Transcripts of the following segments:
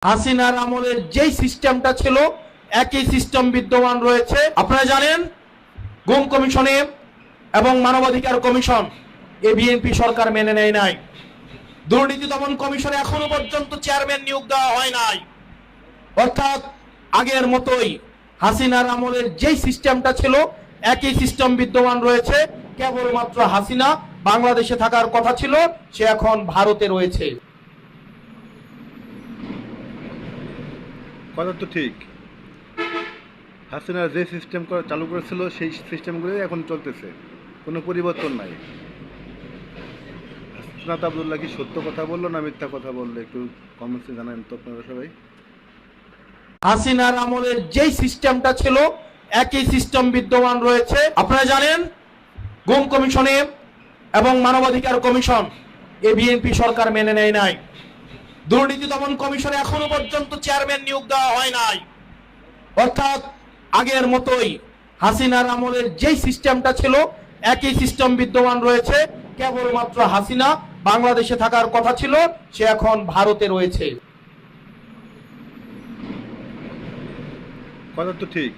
হাসিনার আমলের যেই সিস্টেমটা ছিল একই সিস্টেম বিদ্যমান রয়েছে। আপনারা জানেন গুম কমিশনে এবং মানবাধিকার কমিশন বিএনপি সরকার মেনে নেয় নাই। দুর্নীতি দমন কমিশনে এখনো পর্যন্ত চেয়ারম্যান নিয়োগ দেওয়া হয় নাই। অর্থাৎ আগের মতোই হাসিনার আমলের যেই সিস্টেমটা ছিল একই সিস্টেম বিদ্যমান রয়েছে। কেবলমাত্র হাসিনা বাংলাদেশে থাকার কথা ছিল, সে এখন ভারতে রয়েছে। কথা তো ঠিক। হাসিনা যে সিস্টেম চালু করেছিল সেই সিস্টেমগুলোই এখন চলতেছে, কোনো পরিবর্তন নাই। হাসনাত আবদুল্লাহ কি সত্য কথা বললো না মিথ্যা কথা বললো, একটু কমেন্টসে জানান তো আপনারা সবাই। হাসিনার আমলের যেই সিস্টেমটা ছিল একই সিস্টেম বিদ্যমান রয়েছে। আপনারা জানেন গুম কমিশনে এবং মানবাধিকার কমিশন বিএনপি সরকার মেনে নেয় নাই। দুর্নীতি দমন কমিশনে এখনো পর্যন্ত চেয়ারম্যান নিয়োগ দেওয়া হয় নাই। অর্থাৎ আগের মতোই হাসিনার আমলের যেই সিস্টেমটা ছিল একই সিস্টেম বিদ্যমান রয়েছে। কেবলমাত্র হাসিনা বাংলাদেশে থাকার কথা ছিল, সে এখন ভারতে রয়েছে। কথা তো ঠিক।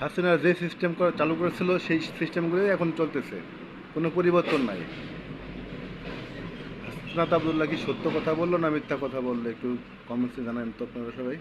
হাসিনা যে সিস্টেম চালু করেছিল সেই সিস্টেমগুলোই এখন চলতেছে, কোনো পরিবর্তন নাই। হাসনাত আবদুল্লাহ কি সত্য কথা বললো না মিথ্যা কথা বললো, একটু কমেন্টসে জানান তো আপনারা সবাই।